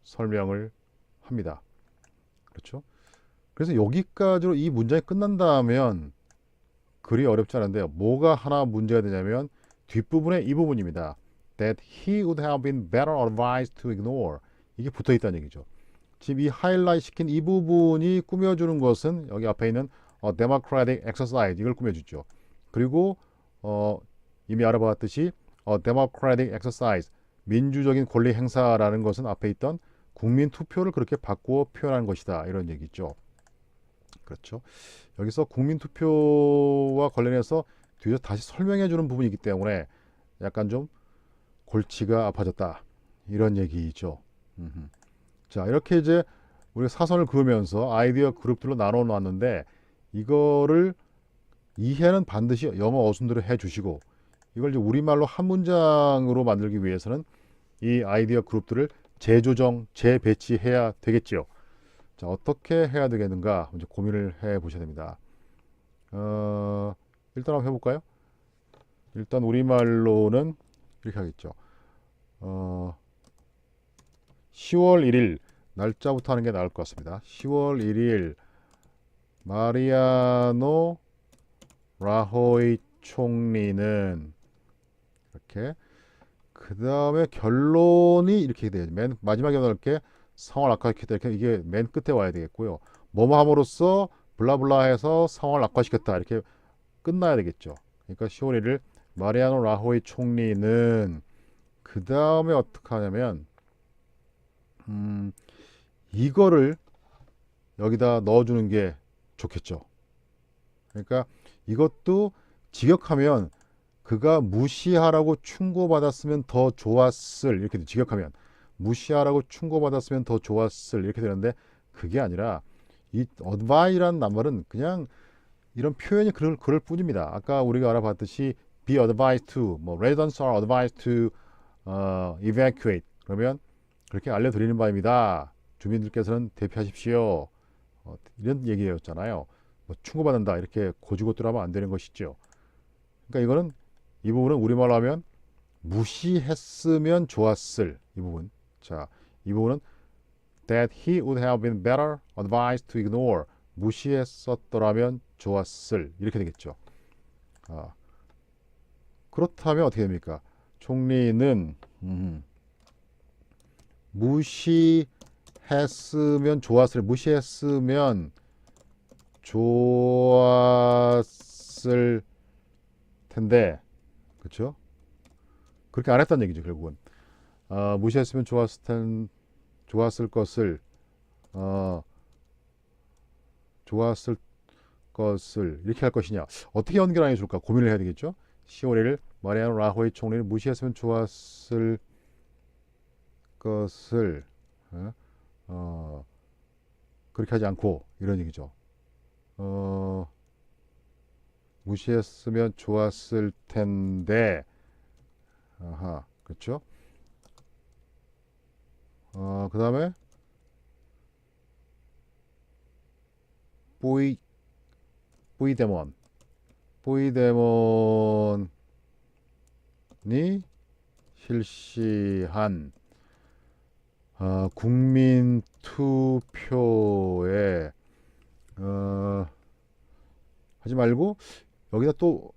설명을 합니다. 그렇죠? 그래서 여기까지로 이 문장이 끝난다면 그리 어렵지 않은데요. 뭐가 하나 문제가 되냐면 뒷부분의 이 부분입니다. That he would have been better advised to ignore. 이게 붙어 있다는 얘기죠. 지금 이 하이라이트 시킨 이 부분이 꾸며주는 것은 여기 앞에 있는 democratic exercise, 이걸 꾸며주죠. 그리고 이미 알아봤듯이 democratic exercise, 민주적인 권리 행사라는 것은 앞에 있던 국민 투표를 그렇게 바꾸어 표현한 것이다 이런 얘기죠. 그렇죠. 여기서 국민 투표와 관련해서 뒤에서 다시 설명해 주는 부분이기 때문에 약간 좀 골치가 아파졌다 이런 얘기죠. 자, 이렇게 이제 우리가 사선을 그으면서 아이디어 그룹들로 나눠 놨는데 이거를 이해는 반드시 영어 어순대로 해 주시고 이걸 이제 우리말로 한 문장으로 만들기 위해서는 이 아이디어 그룹들을 재조정, 재배치해야 되겠지요. 자, 어떻게 해야 되겠는가 이제 고민을 해 보셔야 됩니다. 일단 한번 해볼까요? 일단 우리말로는 이렇게 하겠죠. 10월 1일 날짜부터 하는 게 나을 것 같습니다. 10월 1일 마리아노 라호이 총리는 이렇게, 그 다음에 결론이 이렇게 돼요. 맨 마지막에 넣을게 상황을 악화시켰다, 이렇게 이게 맨 끝에 와야 되겠고요. 뭐뭐 함으로써 블라블라 해서 상황을 악화시켰다 이렇게 끝나야 되겠죠. 그러니까 10월 1일 마리아노 라호이 총리는, 그 다음에 어떻게 하냐면 이거를 여기다 넣어주는 게 좋겠죠. 그러니까 이것도 직역하면 그가 무시하라고 충고받았으면 더 좋았을, 이렇게 직역하면 무시하라고 충고받았으면 더 좋았을 이렇게 되는데, 그게 아니라 이 advise란 말은 그냥 이런 표현이 그럴 뿐입니다. 아까 우리가 알아봤듯이 be advised to, 뭐 residents are advised to evacuate, 그러면 그렇게 알려드리는 바입니다. 주민들께서는 대피하십시오. 이런 얘기였잖아요. 뭐 충고받는다 이렇게 고지고대로하면 안 되는 것이죠. 그러니까 이거는, 이 부분은 우리말로 하면 무시했으면 좋았을 이 부분. 자, 이 부분은 that he would have been better advised to ignore, 무시했었더라면 좋았을 이렇게 되겠죠. 그렇다면 어떻게 됩니까? 총리는 무시했으면 좋았을, 무시했으면 좋았을 텐데, 그렇죠? 그렇게 안 했다는 얘기죠, 결국은. 무시했으면 좋았을 것을, 어, 좋았을 것을 이렇게 할 것이냐, 어떻게 연결하는 게 좋을까 고민을 해야 되겠죠. 10월 1일 마리아노 라호이 총리는 무시했으면 좋았을 것을 어, 어, 그렇게 하지 않고 이런 얘기죠. 어, 무시했으면 좋았을 텐데, 아하, 그렇죠. 그 다음에 뿌이 뿌이데몬 뿌이데몬이 실시한 국민 투표에 하지 말고 여기다 또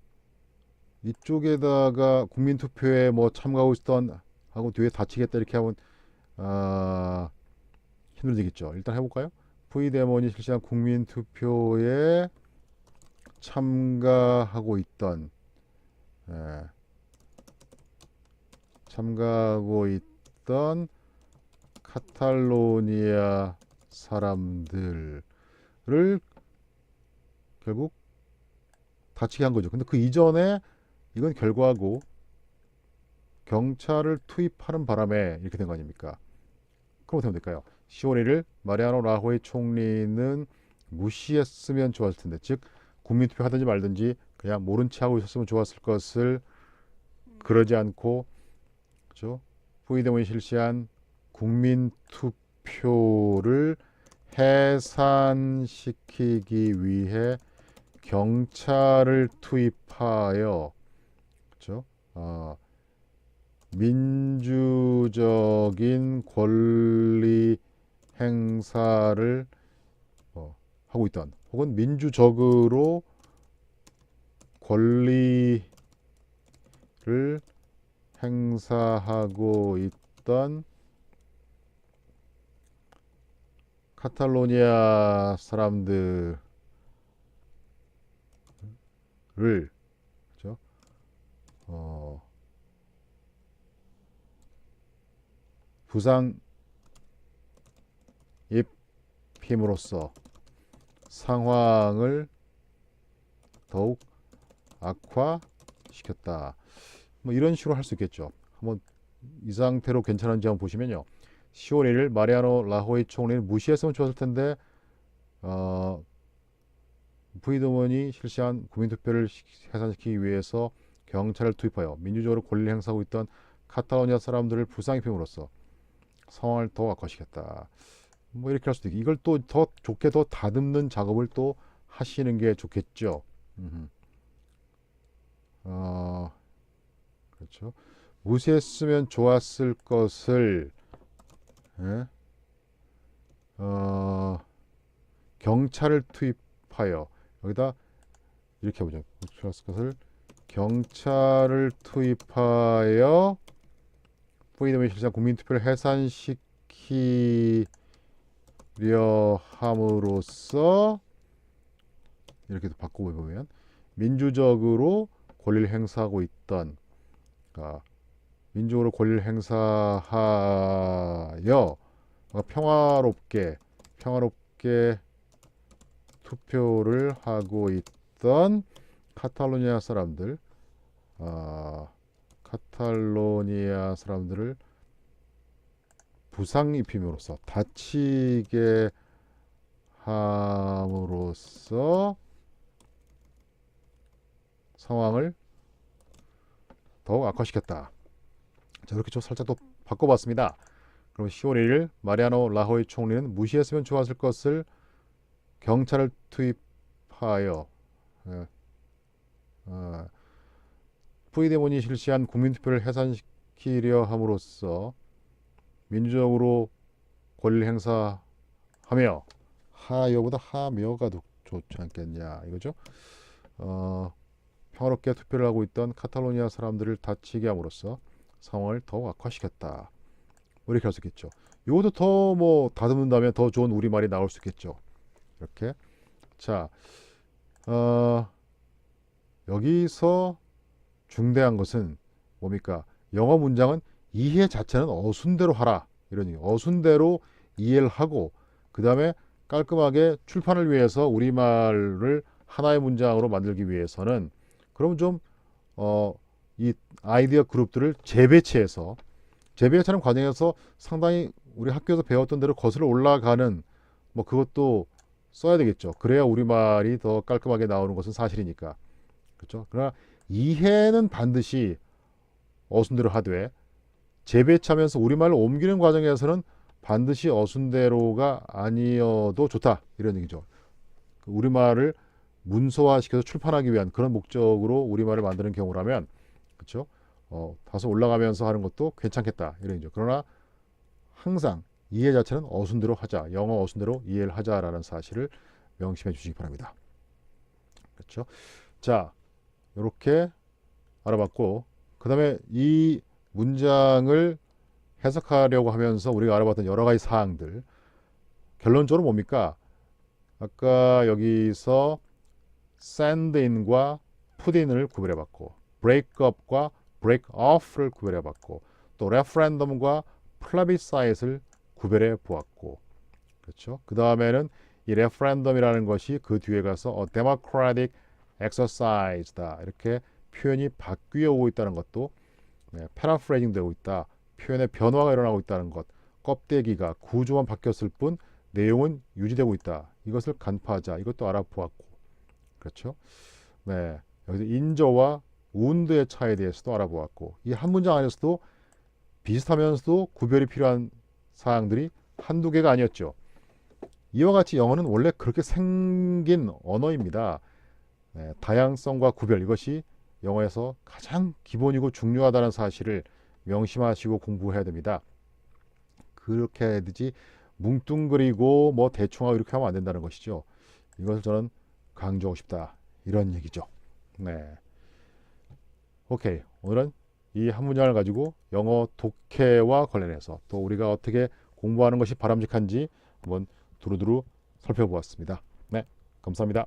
이쪽에다가 국민 투표에 뭐 참가하고 있던 하고 뒤에 다치겠다 이렇게 하면 힘들겠죠. 일단 해볼까요? 프리데몬이 실시한 국민 투표에 참가하고 있던 예, 참가하고 있던 카탈로니아 사람들을 결국 다치게 한 거죠. 근데 그 이전에 이건 결과고 경찰을 투입하는 바람에 이렇게 된 거 아닙니까? 그럼 어떻게 하면 될까요? 10월 1일 마리아노 라호이 총리는 무시했으면 좋았을 텐데, 즉 국민투표 하든지 말든지 그냥 모른 체 하고 있었으면 좋았을 것을 그러지 않고, 그렇죠? 후이데몬이 실시한 국민투표를 해산시키기 위해 경찰을 투입하여, 그렇죠? 민주적인 권리 행사를 하고 있던, 혹은 민주적으로 권리를 행사하고 있던 카탈로니아 사람들을, 그렇죠? 부상 입힘으로써 상황을 더욱 악화시켰다. 뭐 이런 식으로 할 수 있겠죠. 한번 이 상태로 괜찮은지 한번 보시면요. 10월 1일 마리아노 라호이 총리는 무시했으면 좋았을 텐데 부이드먼이 실시한 국민투표를 해산시키기 위해서 경찰을 투입하여 민주적으로 권리를 행사하고 있던 카탈로니아 사람들을 부상 입힘으로써 상황을 더 악화시켰다. 뭐 이렇게 할 수도 있고, 이걸 또 더 좋게 더 다듬는 작업을 또 하시는 게 좋겠죠. 그렇죠. 무시했으면 좋았을 것을 예? 경찰을 투입하여, 여기다 이렇게 해보죠. 좋았을 것을 경찰을 투입하여 프리덤의 실시한 국민투표를 해산시키려 함으로써, 이렇게 바꿔보면 민주적으로 권리를 행사하고 있던, 민주적으로 권리를 행사하여 평화롭게 투표를 하고 있던 카탈로니아 사람들, 카탈로니아 사람들을 부상 입힘으로써, 다치게 함으로써 상황을 더욱 악화시켰다. 자, 이렇게 좀 살짝 또 바꿔봤습니다. 그럼 10월 1일 마리아노 라호이 총리는 무시했으면 좋았을 것을 경찰을 투입하여 프리데몬이 실시한 국민투표를 해산시키려 함으로써 민주적으로 권리를 행사하며, 하여보다 하며가 더 좋지 않겠냐 이거죠. 평화롭게 투표를 하고 있던 카탈로니아 사람들을 다치게 함으로써 상황을 더욱 악화시켰다. 뭐 이렇게 할 수 있겠죠. 이것도 더 뭐 다듬는다면 더 좋은 우리말이 나올 수 있겠죠. 이렇게. 자, 여기서 중대한 것은 뭡니까? 영어 문장은 이해 자체는 어순대로 하라. 이런 얘기. 어순대로 이해를 하고 그 다음에 깔끔하게 출판을 위해서 우리말을 하나의 문장으로 만들기 위해서는 그럼 좀 이 아이디어 그룹들을 재배치해서 재배치하는 과정에서 상당히 우리 학교에서 배웠던 대로 거슬러 올라가는 뭐 그것도 써야 되겠죠. 그래야 우리말이 더 깔끔하게 나오는 것은 사실이니까. 그렇죠? 그러나 이해는 반드시 어순대로 하되 재배치하면서 우리말로 옮기는 과정에서는 반드시 어순대로가 아니어도 좋다. 이런 얘기죠. 우리말을 문서화시켜서 출판하기 위한 그런 목적으로 우리말을 만드는 경우라면 그렇죠? 다소 올라가면서 하는 것도 괜찮겠다. 이런 얘기죠. 그러나 항상 이해 자체는 어순대로 하자. 영어 어순대로 이해를 하자라는 사실을 명심해 주시기 바랍니다. 그렇죠? 자, 이렇게 알아봤고 그 다음에 이 문장을 해석하려고 하면서 우리가 알아봤던 여러 가지 사항들 결론적으로 뭡니까? 아까 여기서 send in과 put in을 구별해봤고 break up과 break off를 구별해봤고 또 referendum과 plebiscite을 구별해 보았고 그렇죠? 그 다음에는 이 referendum이라는 것이 그 뒤에 가서 a democratic exercise다 이렇게 표현이 바뀌어 오고 있다는 것도 패러프레이징 되고 있다. 표현의 변화가 일어나고 있다는 것. 껍데기가 구조만 바뀌었을 뿐 내용은 유지되고 있다. 이것을 간파하자. 이것도 알아보았고. 그렇죠? 네. 여기서 인저와 운드의 차이에 대해서도 알아보았고 이 한 문장 안에서도 비슷하면서도 구별이 필요한 사항들이 한두 개가 아니었죠. 이와 같이 영어는 원래 그렇게 생긴 언어입니다. 다양성과 구별 이것이 영어에서 가장 기본이고 중요하다는 사실을 명심하시고 공부해야 됩니다. 그렇게 해야 되지 뭉뚱그리고 뭐 대충하고 이렇게 하면 안 된다는 것이죠. 이것을 저는 강조하고 싶다. 이런 얘기죠. 네. 오케이. 오늘은 이 한 문장을 가지고 영어 독해와 관련해서 또 우리가 어떻게 공부하는 것이 바람직한지 한번 두루두루 살펴보았습니다. 네. 감사합니다.